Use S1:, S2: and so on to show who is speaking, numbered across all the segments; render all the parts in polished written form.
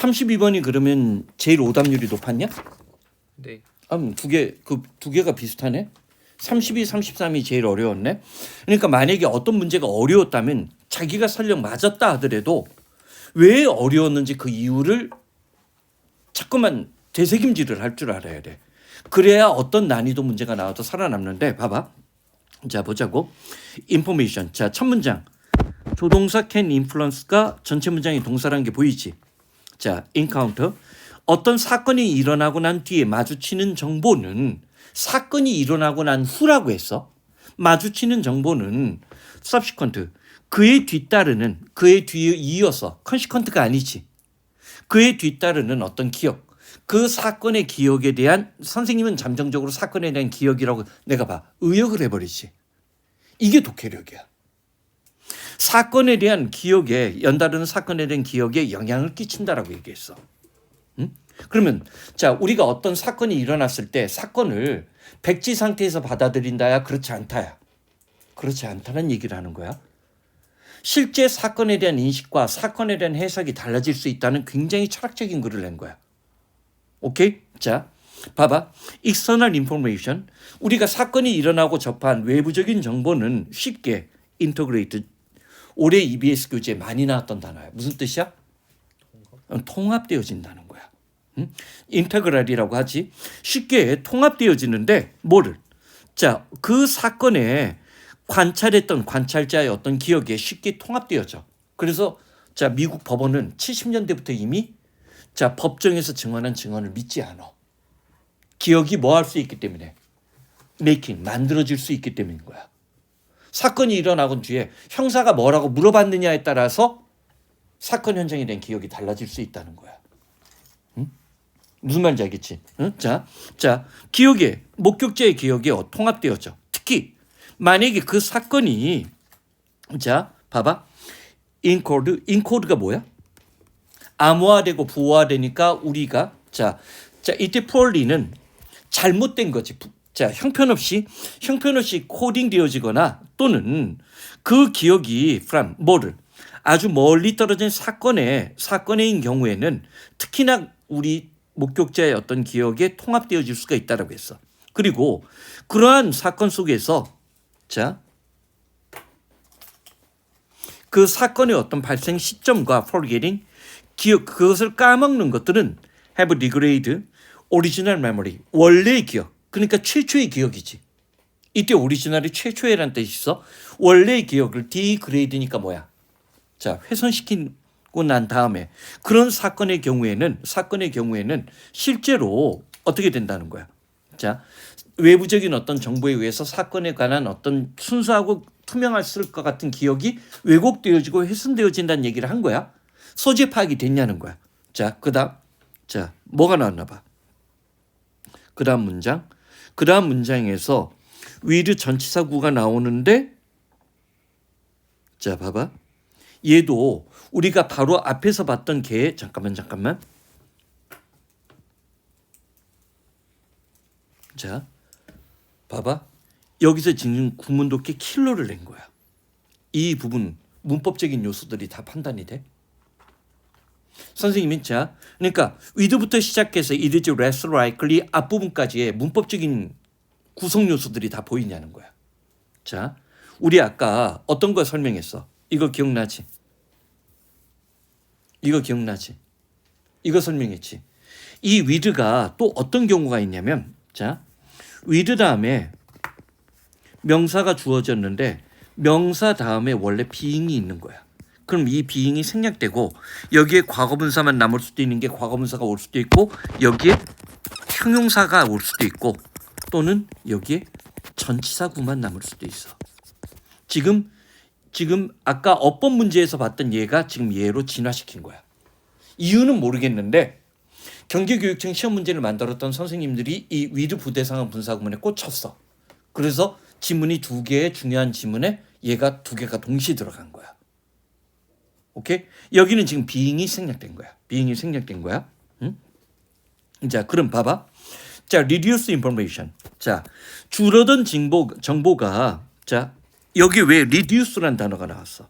S1: 32번이 그러면 제일 오답률이 높았냐?
S2: 네.
S1: 두 개가 비슷하네. 32, 33이 제일 어려웠네. 그러니까 만약에 어떤 문제가 어려웠다면 자기가 설령 맞았다 하더라도 왜 어려웠는지 그 이유를 자꾸만 되새김질을 할 줄 알아야 돼. 그래야 어떤 난이도 문제가 나와도 살아남는데 봐봐. 자 보자고. information. 자 첫 문장. 조동사 can influence가 전체 문장의 동사라는 게 보이지. 자 encounter. 어떤 사건이 일어나고 난 뒤에 마주치는 정보는 사건이 일어나고 난 후라고 했어. 마주치는 정보는 subsequent. 그에 뒤따르는 그에 뒤에 이어서 consequent가 아니지. 그에 뒤따르는 어떤 기억. 그 사건의 기억에 대한 선생님은 잠정적으로 사건에 대한 기억이라고 내가 봐. 의역을 해버리지. 이게 독해력이야. 사건에 대한 기억에 연다르는 사건에 대한 기억에 영향을 끼친다라고 얘기했어. 응? 그러면 자 우리가 어떤 사건이 일어났을 때 사건을 백지 상태에서 받아들인다야 그렇지 않다야. 그렇지 않다는 얘기를 하는 거야. 실제 사건에 대한 인식과 사건에 대한 해석이 달라질 수 있다는 굉장히 철학적인 글을 낸 거야. 오케이? 자, 봐봐. external information. 우리가 사건이 일어나고 접한 외부적인 정보는 쉽게 integrate. 올해 EBS 교재에 많이 나왔던 단어야. 무슨 뜻이야? 통합되어진다는 거야. 응? integral이라고 하지. 쉽게 통합되어지는데 뭐를? 자, 그 사건에 관찰했던 관찰자의 어떤 기억에 쉽게 통합되어져. 그래서 자 미국 법원은 70년대부터 이미 자 법정에서 증언한 증언을 믿지 않아. 기억이 뭐 할 수 있기 때문에 만들어질 수 있기 때문인 거야. 사건이 일어나고 뒤에 형사가 뭐라고 물어봤느냐에 따라서 사건 현장에 대한 기억이 달라질 수 있다는 거야. 응? 무슨 말인지 알겠지? 응? 자 기억에 목격자의 기억에 통합되어져. 특히 만약에 그 사건이 자 봐봐 인코드가 뭐야? 암호화되고 부호화되니까 우리가 자 이때 poorly는 잘못된 거지. 자 형편없이 코딩되어지거나 또는 그 기억이 from 뭐를 아주 멀리 떨어진 사건의 경우에는 특히나 우리 목격자의 어떤 기억에 통합되어질 수가 있다라고 했어. 그리고 그러한 사건 속에서 자, 그 사건의 어떤 발생 시점과 forgetting, 기억, 그것을 까먹는 것들은 have degrade, original memory, 원래의 기억, 그러니까 최초의 기억이지. 이때 오리지널이 최초의라는 뜻이 있어. 원래의 기억을 degrade니까 뭐야? 자, 훼손시키고 난 다음에 그런 사건의 경우에는 실제로 어떻게 된다는 거야? 자, 외부적인 어떤 정보에 의해서 사건에 관한 어떤 순수하고 투명할 것 같은 기억이 왜곡되어지고 훼손되어진다는 얘기를 한 거야. 소재 파악이 됐냐는 거야. 자, 자, 뭐가 나왔나 봐. 그 다음 문장에서 with 전치사구가 나오는데 자, 봐봐. 얘도 우리가 바로 앞에서 봤던 걔 잠깐만. 자, 봐봐. 여기서 지금 구문독해 킬러를 낸 거야. 이 부분 문법적인 요소들이 다 판단이 돼. 선생님이 자, 그러니까 with부터 시작해서 it is less likely 앞부분까지의 문법적인 구성 요소들이 다 보이냐는 거야. 자, 우리 아까 어떤 거 설명했어? 이거 기억나지? 이거 설명했지. 이 with가 또 어떤 경우가 있냐면 자, with 다음에 명사가 주어졌는데 명사 다음에 원래 being이 있는 거야. 그럼 이 being이 생략되고 여기에 과거분사만 남을 수도 있는 게 과거분사가 올 수도 있고 여기에 형용사가 올 수도 있고 또는 여기에 전치사구만 남을 수도 있어. 지금 아까 어법 문제에서 봤던 얘가 지금 얘로 진화시킨 거야. 이유는 모르겠는데 경기교육청 시험 문제를 만들었던 선생님들이 이 with 부대상은 분사구문에 꽂혔어. 그래서 지문이 두 개의 중요한 지문에 얘가 두 개가 동시에 들어간 거야. 오케이? 여기는 지금 being이 생략된 거야. 응? 자, 그럼 봐봐. 자, reduce information. 자, 줄어든 정보가 자, 여기 왜 reduce라는 단어가 나왔어?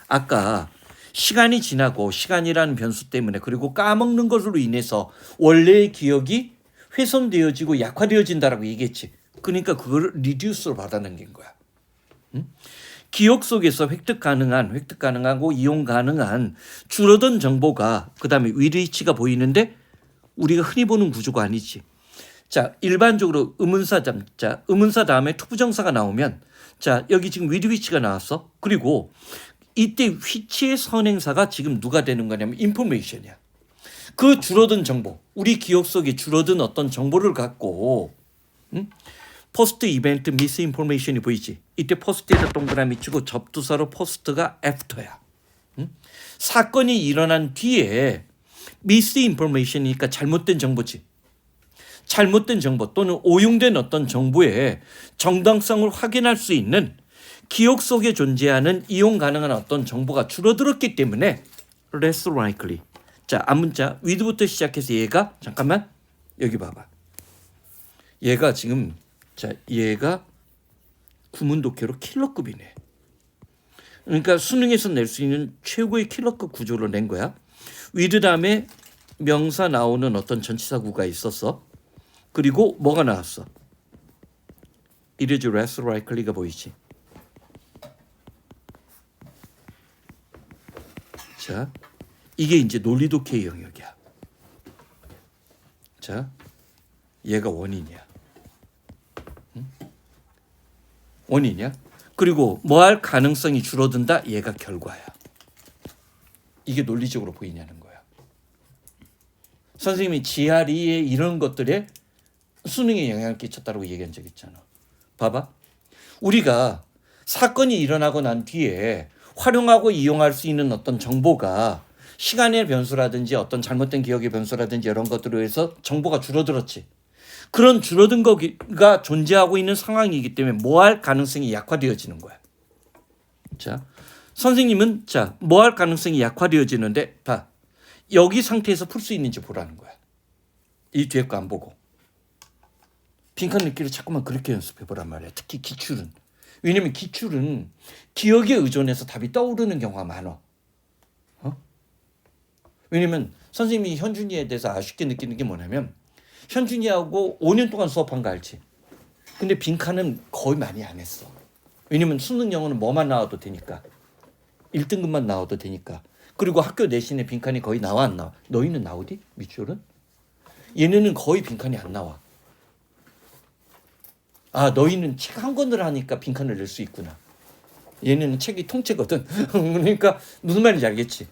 S1: 아까 시간이 지나고 시간이라는 변수 때문에 그리고 까먹는 것으로 인해서 원래의 기억이 훼손되어지고 약화되어진다라고 얘기했지. 그러니까 그걸 리듀스로 받아넘긴 거야. 기억 속에서 획득 가능하고 이용 가능한 줄어든 정보가 그다음에 위리치가 보이는데 우리가 흔히 보는 구조가 아니지. 자, 일반적으로 의문사 다음에 투부정사가 나오면 자, 여기 지금 위치가 나왔어. 그리고 이때 위치의 선행사가 지금 누가 되는 거냐면 인포메이션이야. 그 줄어든 정보, 우리 기억 속에 줄어든 어떤 정보를 갖고 포스트 이벤트 미스 인포메이션이 보이지. 이때 포스트에다 동그라미 치고 접두사로 포스트가 애프터야. 사건이 일어난 뒤에 미스 인포메이션이니까 잘못된 정보지. 잘못된 정보 또는 오용된 어떤 정보의 정당성을 확인할 수 있는 기억 속에 존재하는 이용 가능한 어떤 정보가 줄어들었기 때문에 less likely. 자, 앞문자 with부터 시작해서 얘가 잠깐만 여기 봐봐. 얘가 지금 자, 얘가 구문독해로 킬러급이네. 그러니까 수능에서 낼 수 있는 최고의 킬러급 구조를 낸 거야. with 다음에 명사 나오는 어떤 전치사구가 있었어. 그리고 뭐가 나왔어? It is less likely가 보이지. 자, 이게 이제 논리독해의 영역이야. 자, 얘가 원인이야. 원인이야. 그리고 뭐 할 가능성이 줄어든다. 얘가 결과야. 이게 논리적으로 보이냐는 거야. 선생님이 GRE에 이런 것들에 수능에 영향을 끼쳤다고 얘기한 적 있잖아. 봐봐. 우리가 사건이 일어나고 난 뒤에 활용하고 이용할 수 있는 어떤 정보가 시간의 변수라든지 어떤 잘못된 기억의 변수라든지 이런 것들로 해서 정보가 줄어들었지. 그런 줄어든 거가 존재하고 있는 상황이기 때문에 뭐 할 가능성이 약화되어지는 거야. 자, 선생님은 자, 뭐 할 가능성이 약화되어지는데 봐. 여기 상태에서 풀 수 있는지 보라는 거야. 이 뒤에 거 안 보고. 빈칸 넣기를 자꾸만 그렇게 연습해 보란 말이야. 특히 기출은. 왜냐면 기출은 기억에 의존해서 답이 떠오르는 경우가 많아. 왜냐면 선생님이 현준이에 대해서 아쉽게 느끼는 게 뭐냐면 현준이하고 5년 동안 수업한 거 알지? 근데 빈칸은 거의 많이 안 했어. 왜냐면 수능 영어는 뭐만 나와도 되니까. 1등급만 나와도 되니까. 그리고 학교 내신에 빈칸이 거의 나와 안 나와? 너희는 나오디? 미추홀은? 얘네는 거의 빈칸이 안 나와. 아, 너희는 책 한 권을 하니까 빈칸을 낼 수 있구나. 얘네는 책이 통째거든. 그러니까 무슨 말인지 알겠지?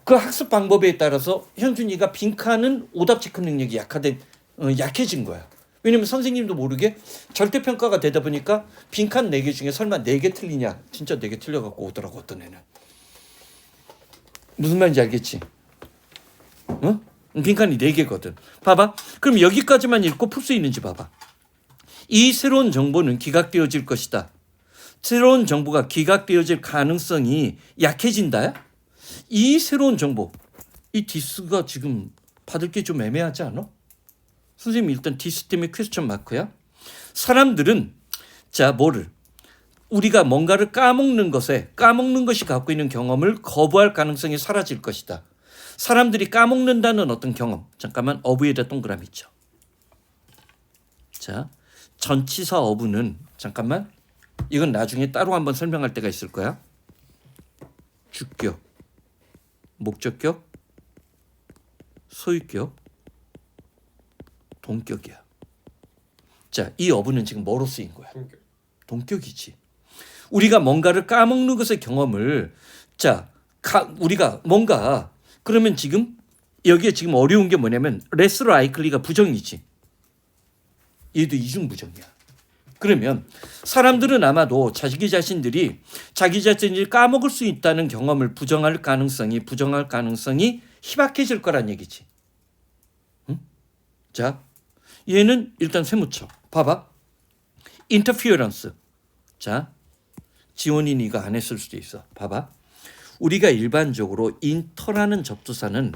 S1: 그 학습 방법에 따라서 현준이가 빈칸은 오답 체크 능력이 약해진 거야. 왜냐면 선생님도 모르게 절대평가가 되다 보니까 빈칸 4개 중에 설마 4개 틀리냐. 진짜 4개 틀려갖고 오더라고 어떤 애는. 무슨 말인지 알겠지? 빈칸이 4개거든. 봐봐. 그럼 여기까지만 읽고 풀 수 있는지 봐봐. 이 새로운 정보는 기각되어질 것이다. 새로운 정보가 기각되어질 가능성이 약해진다. 이 새로운 정보, 이 디스가 지금 받을 게 좀 애매하지 않아? 선생님 일단 디스 때문에 퀘스천 마크야. 사람들은 자 뭐를 우리가 뭔가를 까먹는 것이 갖고 있는 경험을 거부할 가능성이 사라질 것이다. 사람들이 까먹는다는 어떤 경험. 잠깐만 어부에다 동그라미 있죠. 자 전치사 어부는 잠깐만 이건 나중에 따로 한번 설명할 때가 있을 거야. 주격, 목적격, 소유격, 동격이야. 자, 이 어부는 지금 뭐로 쓰인 거야? 동격이지. 우리가 뭔가를 까먹는 것의 경험을 우리가 뭔가 그러면 지금 여기에 지금 어려운 게 뭐냐면 less likely가 부정이지. 얘도 이중부정이야. 그러면 사람들은 아마도 자기 자신들이 까먹을 수 있다는 경험을 부정할 가능성이 희박해질 거란 얘기지. 응? 자, 얘는 일단 세무쳐. 봐봐. interference. 자, 지원이 네가 안 했을 수도 있어. 봐봐. 우리가 일반적으로 inter라는 접두사는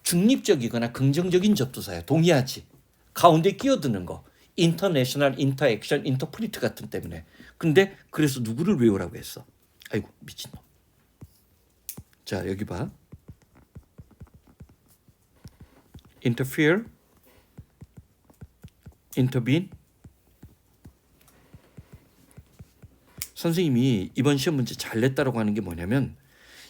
S1: 중립적이거나 긍정적인 접두사야. 동의하지. 가운데 끼어드는 거. 인터내셔널, 인터액션, 인터프리트 같은 때문에. 근데 그래서 누구를 외우라고 했어? 아이고 미친놈. 자, 여기 봐. interfere, intervene. 선생님이 이번 시험 문제 잘 냈다라고 하는 게 뭐냐면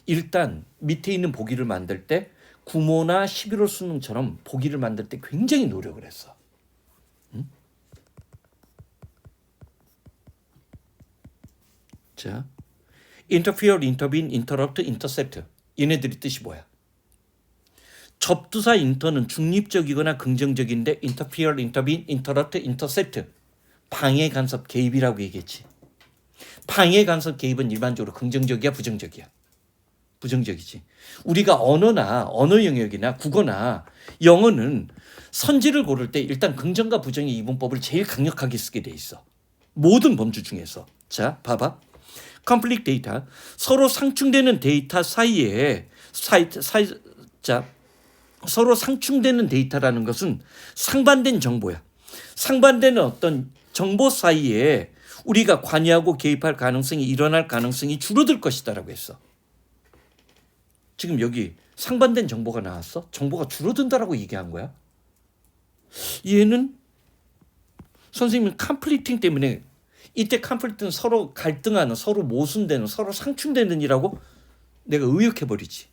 S1: 일단 밑에 있는 보기를 만들 때 구모나 11호 수능처럼 보기를 만들 때 굉장히 노력을 했어. 응? 자, interfere, intervene, interrupt, intercept. 얘네들이 뜻이 뭐야? 접두사 inter는 중립적이거나 긍정적인데 interfere, intervene, interrupt, intercept. 방해, 간섭, 개입이라고 얘기했지. 방해, 간섭, 개입은 일반적으로 긍정적이야, 부정적이야? 부정적이지. 우리가 언어나 언어 영역이나 국어나 영어는 선지를 고를 때 일단 긍정과 부정의 이분법을 제일 강력하게 쓰게 돼 있어. 모든 범주 중에서. 자, 봐봐. conflict 데이터. 서로 상충되는 데이터 사이에 자, 서로 상충되는 데이터라는 것은 상반된 정보야. 상반되는 어떤 정보 사이에 우리가 관여하고 개입할 가능성이 일어날 가능성이 줄어들 것이다라고 했어. 지금 여기 상반된 정보가 나왔어? 정보가 줄어든다라고 얘기한 거야? 얘는 선생님은 컴플리팅 때문에 이때 컴플리팅은 서로 갈등하는, 서로 모순되는, 서로 상충되는 이라고 내가 의역해버리지.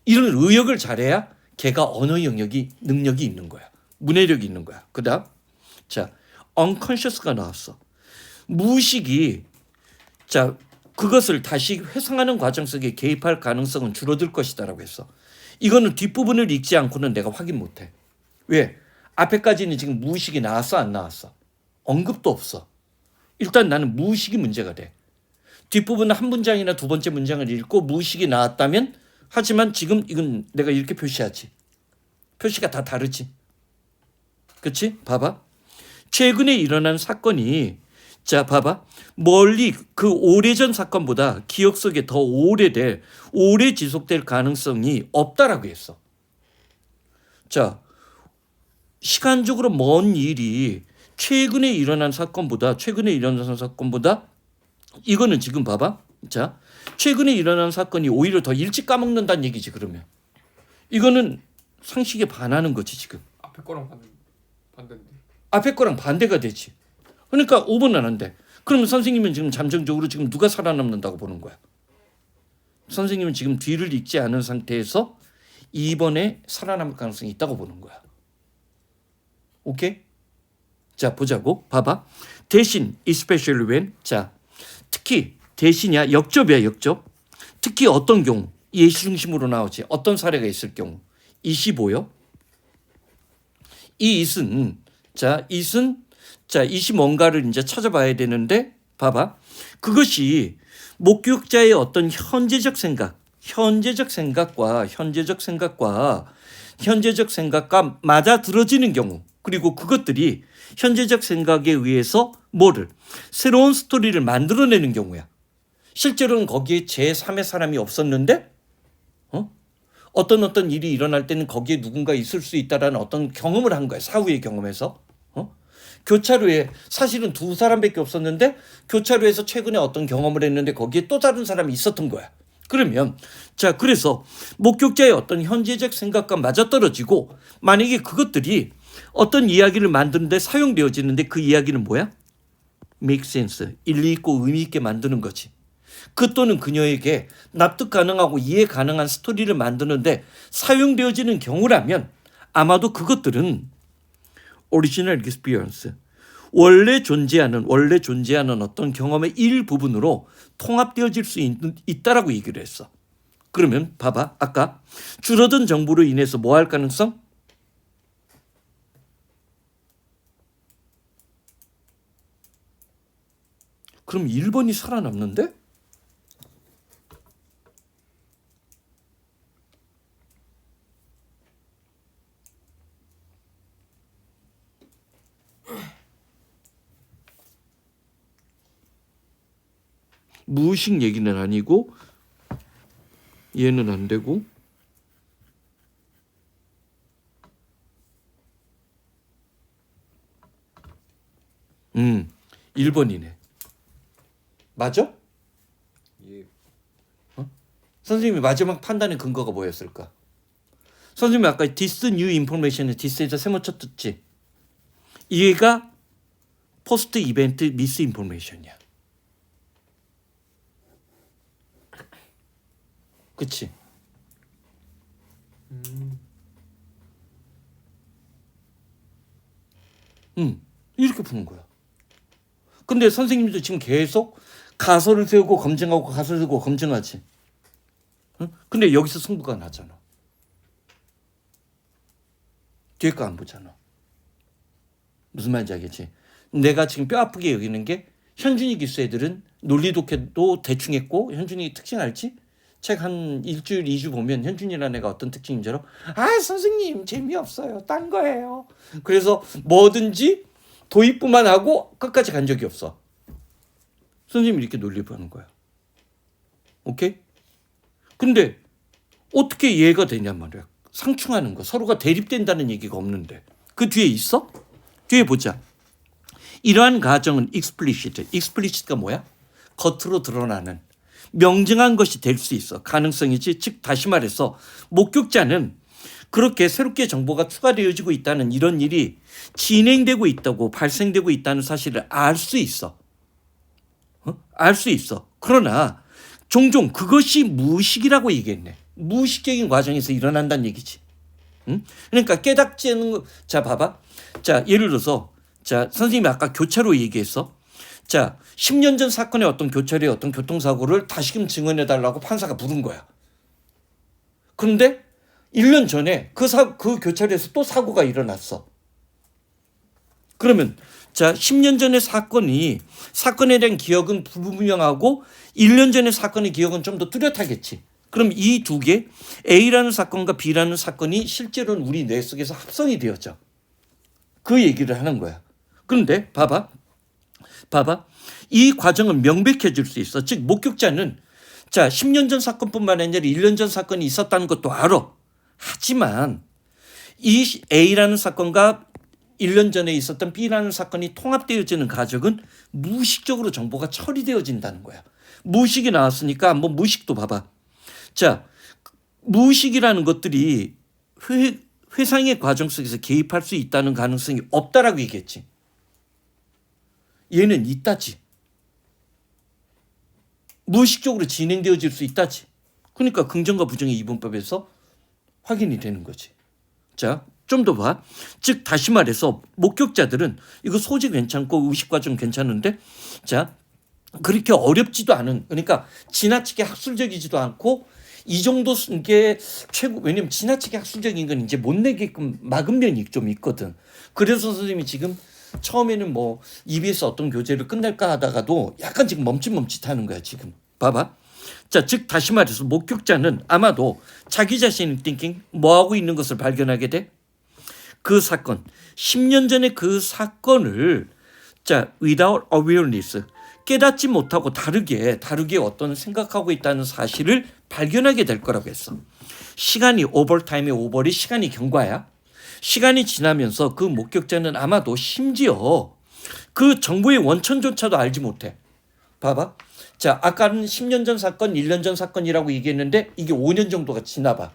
S1: 이런 의역을 잘해야 걔가 언어 영역이 능력이 있는 거야. 문해력이 있는 거야. 그 다음 자 unconscious가 나왔어. 무의식이 자 그것을 다시 회상하는 과정 속에 개입할 가능성은 줄어들 것이다라고 했어. 이거는 뒷부분을 읽지 않고는 내가 확인 못해. 왜? 앞에까지는 지금 무의식이 나왔어 안 나왔어? 언급도 없어. 일단 나는 무의식이 문제가 돼. 뒷부분은 한 문장이나 두 번째 문장을 읽고 무의식이 나왔다면 하지만 지금 이건 내가 이렇게 표시하지. 표시가 다 다르지. 그렇지? 봐봐. 최근에 일어난 사건이 자 봐봐. 멀리 그 오래전 사건보다 기억 속에 더 오래 지속될 가능성이 없다라고 했어. 자 시간적으로 먼 일이 최근에 일어난 사건보다 이거는 지금 봐봐. 자 최근에 일어난 사건이 오히려 더 일찍 까먹는다는 얘기지. 그러면 이거는 상식에 반하는 거지. 지금
S2: 앞에 거랑 반대인데.
S1: 앞에 거랑 반대가 되지. 그러니까 5번은 안 돼. 그러면 선생님은 지금 잠정적으로 지금 누가 살아남는다고 보는 거야? 선생님은 지금 뒤를 읽지 않은 상태에서 2번에 살아남을 가능성이 있다고 보는 거야. 오케이? 자 보자고. 봐봐. 대신 especially when 자 특히 대신이야. 역접이야. 역접. 특히 어떤 경우 예시 중심으로 나오지. 어떤 사례가 있을 경우 25요. 이 it은 it이 뭔가를 이제 찾아봐야 되는데 봐봐. 그것이 목격자의 어떤 현재적 생각과 맞아들어지는 경우 그리고 그것들이 현재적 생각에 의해서 새로운 스토리를 만들어내는 경우야. 실제로는 거기에 제3의 사람이 없었는데 어떤 일이 일어날 때는 거기에 누군가 있을 수 있다라는 어떤 경험을 한 거야. 사후의 경험에서. 교차로에 사실은 두 사람밖에 없었는데 교차로에서 최근에 어떤 경험을 했는데 거기에 또 다른 사람이 있었던 거야. 그러면 자 그래서 목격자의 어떤 현재적 생각과 맞아떨어지고 만약에 그것들이 어떤 이야기를 만드는데 사용되어지는데 그 이야기는 뭐야? make sense. 일리 있고 의미 있게 만드는 거지. 그 또는 그녀에게 납득 가능하고 이해 가능한 스토리를 만드는데 사용되어지는 경우라면 아마도 그것들은 original experience, 원래 존재하는 어떤 경험의 일부분으로 통합되어질 수 있다라고 얘기를 했어. 그러면 봐봐. 아까 줄어든 정보로 인해서 뭐 할 가능성? 그럼 1번이 살아남는데? 무의식 얘기는 아니고 얘는 안 되고 1번이네. 맞아?
S2: 예.
S1: 선생님이 마지막 판단의 근거가 뭐였을까? 선생님이 아까 this new information에 this에서 세모 쳤지. 얘가 포스트 이벤트 미스 인포메이션이야. 그치? 이렇게 푸는 거야. 근데 선생님도 지금 계속 가설을 세우고 검증하고 가설을 세우고 검증하지. 응? 근데 여기서 승부가 나잖아. 뒤에 거 안 보잖아. 무슨 말인지 알겠지? 내가 지금 뼈 아프게 여기는 게 현준이 기수 애들은 논리 독해도 대충 했고 현준이 특징 알지? 책 한 일주일, 2주 보면 현준이라는 애가 어떤 특징인 줄 알아? 선생님 재미없어요. 딴 거예요. 그래서 뭐든지 도입부만 하고 끝까지 간 적이 없어. 선생님이 이렇게 논리부하는 거야. 오케이? 근데 어떻게 이해가 되냔 말이야. 상충하는 거. 서로가 대립된다는 얘기가 없는데. 그 뒤에 있어? 뒤에 보자. 이러한 가정은 explicit. explicit가 뭐야? 겉으로 드러나는. 명증한 것이 될 수 있어. 가능성이지. 즉 다시 말해서 목격자는 그렇게 새롭게 정보가 추가되어지고 있다는 이런 일이 진행되고 있다고 발생되고 있다는 사실을 알 수 있어. 알 수 있어. 그러나 종종 그것이 무의식이라고 얘기했네. 무의식적인 과정에서 일어난다는 얘기지. 응? 그러니까 깨닫지 않는 거. 자 봐봐. 자 예를 들어서 자 선생님이 아까 교차로 얘기했어. 자 10년 전 사건의 어떤 교차로의 어떤 교통사고를 다시금 증언해달라고 판사가 부른 거야. 그런데 1년 전에 그 교차로에서 또 사고가 일어났어. 그러면 자 10년 전의 사건에 대한 기억은 불분명하고 1년 전의 사건의 기억은 좀 더 뚜렷하겠지. 그럼 이 두 개 A라는 사건과 B라는 사건이 실제로는 우리 뇌 속에서 합성이 되었죠. 그 얘기를 하는 거야. 그런데 봐봐. 이 과정은 명백해질 수 있어. 즉 목격자는 자 10년 전 사건뿐만 아니라 1년 전 사건이 있었다는 것도 알아. 하지만 이 A라는 사건과 1년 전에 있었던 B라는 사건이 통합되어지는 과정은 무의식적으로 정보가 처리되어진다는 거야. 무의식이 나왔으니까 한번 무의식도 봐봐. 자, 무의식이라는 것들이 회상의 과정 속에서 개입할 수 있다는 가능성이 없다라고 얘기했지. 얘는 있다지. 무의식적으로 진행되어질 수 있다지. 그러니까 긍정과 부정의 이분법에서 확인이 되는 거지. 자, 좀 더 봐. 즉 다시 말해서 목격자들은 이거 소지 괜찮고 의식 과정 괜찮은데 자 그렇게 어렵지도 않은 그러니까 지나치게 학술적이지도 않고 이 정도 게 최고. 왜냐면 지나치게 학술적인 건 이제 못 내게끔 막은 면이 좀 있거든. 그래서 선생님이 지금 처음에는 뭐 EBS 어떤 교재를 끝낼까 하다가도 약간 지금 멈칫멈칫하는 거야 지금. 봐봐. 자, 즉 다시 말해서 목격자는 아마도 자기 자신의 thinking 뭐 하고 있는 것을 발견하게 돼. 그 사건 10년 전에 그 사건을 자 without awareness 깨닫지 못하고 다르게 어떤 생각하고 있다는 사실을 발견하게 될 거라고 했어. 시간이 오버타임의 오버리 시간이 경과야. 시간이 지나면서 그 목격자는 아마도 심지어 그 정보의 원천조차도 알지 못해. 봐봐. 자, 아까는 10년 전 사건, 1년 전 사건이라고 얘기했는데 이게 5년 정도가 지나봐.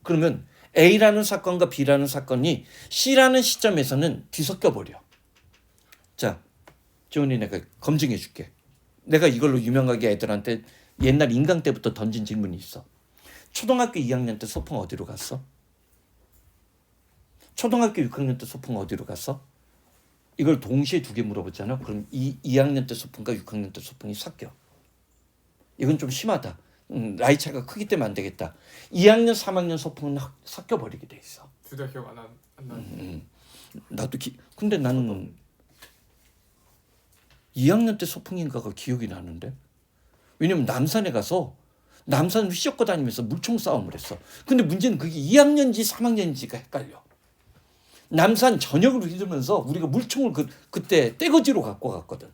S1: 그러면 A라는 사건과 B라는 사건이 C라는 시점에서는 뒤섞여 버려. 자, 지원이 내가 검증해 줄게. 내가 이걸로 유명하게 애들한테 옛날 인강 때부터 던진 질문이 있어. 초등학교 2학년 때 소풍 어디로 갔어? 초등학교 6학년 때 소풍 어디로 갔어? 이걸 동시에 두 개 물어보잖아. 그럼 2학년 때 소풍과 6학년 때 소풍이 섞여. 이건 좀 심하다. 나이 차가 크기 때문에 안 되겠다. 2학년, 3학년 소풍은 섞여버리게 돼 있어.
S2: 둘 다 기억 안 나는.
S1: 나도 근데 나는 2학년 때 소풍인가가 기억이 나는데. 왜냐면 남산에 가서 남산 휘젓고 다니면서 물총 싸움을 했어. 근데 문제는 그게 2학년인지 3학년인지가 헷갈려. 남산 전역을 휘두르면서 우리가 물총을 그때 떼거지로 갖고 갔거든.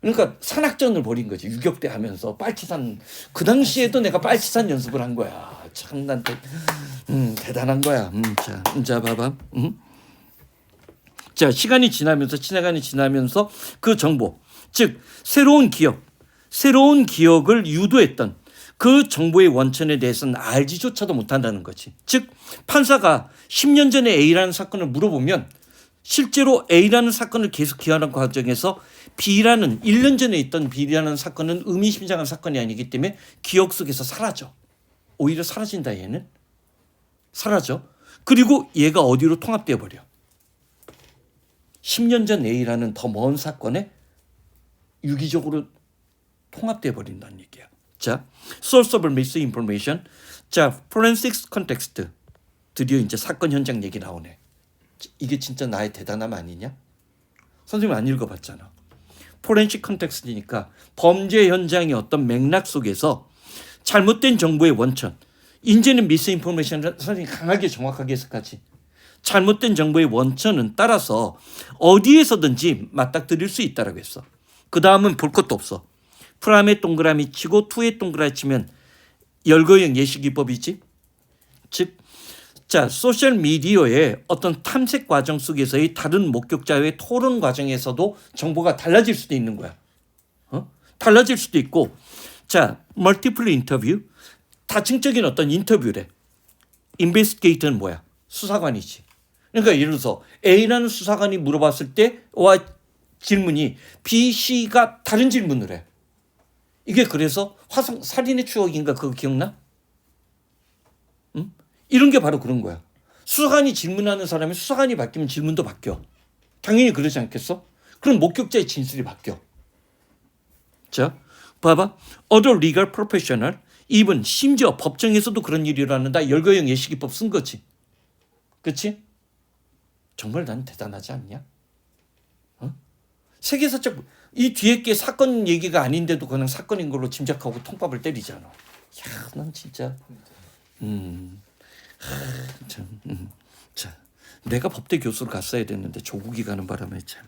S1: 그러니까 산악전을 벌인 거지. 유격대 하면서 빨치산. 그 당시에도 내가 빨치산 연습을 한 거야. 참 난 대단한 거야. 자 봐봐. 자 시간이 지나면서 그 정보 즉 새로운 기억을 유도했던 그 정보의 원천에 대해서는 알지조차도 못한다는 거지. 즉 판사가 10년 전에 A라는 사건을 물어보면 실제로 A라는 사건을 계속 기하는 과정에서 B라는 1년 전에 있던 B라는 사건은 의미심장한 사건이 아니기 때문에 기억 속에서 사라져. 오히려 사라진다 얘는. 사라져. 그리고 얘가 어디로 통합되어 버려. 10년 전 A라는 더 먼 사건에 유기적으로 통합되어 버린다는 얘기야. 자, source of misinformation. 자, forensics context. 드디어 이제 사건 현장 얘기 나오네. 이게 진짜 나의 대단함 아니냐? 선생님 안 읽어봤잖아. 포렌식 컨텍스트니까 범죄 현장의 어떤 맥락 속에서 잘못된 정보의 원천. 이제는 미스인포메이션을 선생님이 강하게 정확하게 해석하지. 잘못된 정보의 원천은 따라서 어디에서든지 맞닥뜨릴 수 있다라고 했어. 그 다음은 볼 것도 없어. 프라임에 동그라미 치고 투에 동그라미 치면 열거형 예시기법이지. 즉, 자, 소셜 미디어의 어떤 탐색 과정 속에서의 다른 목격자와의 토론 과정에서도 정보가 달라질 수도 있는 거야. 달라질 수도 있고, 자, 멀티플 인터뷰, 다층적인 어떤 인터뷰래. 인베스티게이터는 뭐야? 수사관이지. 그러니까 예를 들어서 A라는 수사관이 물어봤을 때와 질문이 B, C가 다른 질문을 해. 이게 그래서 화성 살인의 추억인가 그거 기억나? 응? 이런 게 바로 그런 거야. 수사관이 질문하는 사람이 수사관이 바뀌면 질문도 바뀌어. 당연히 그러지 않겠어? 그럼 목격자의 진술이 바뀌어. 자, 봐봐. Other legal professional, even 심지어 법정에서도 그런 일이 일어난다. 열거형 예시기법 쓴 거지. 그렇지? 정말 난 대단하지 않냐? 세계사적 이 뒤에 게 사건 얘기가 아닌데도 그냥 사건인 걸로 짐작하고 통밥을 때리잖아. 야, 난 진짜 참, 자, 내가 법대 교수로 갔어야 됐는데 조국이 가는 바람에 참.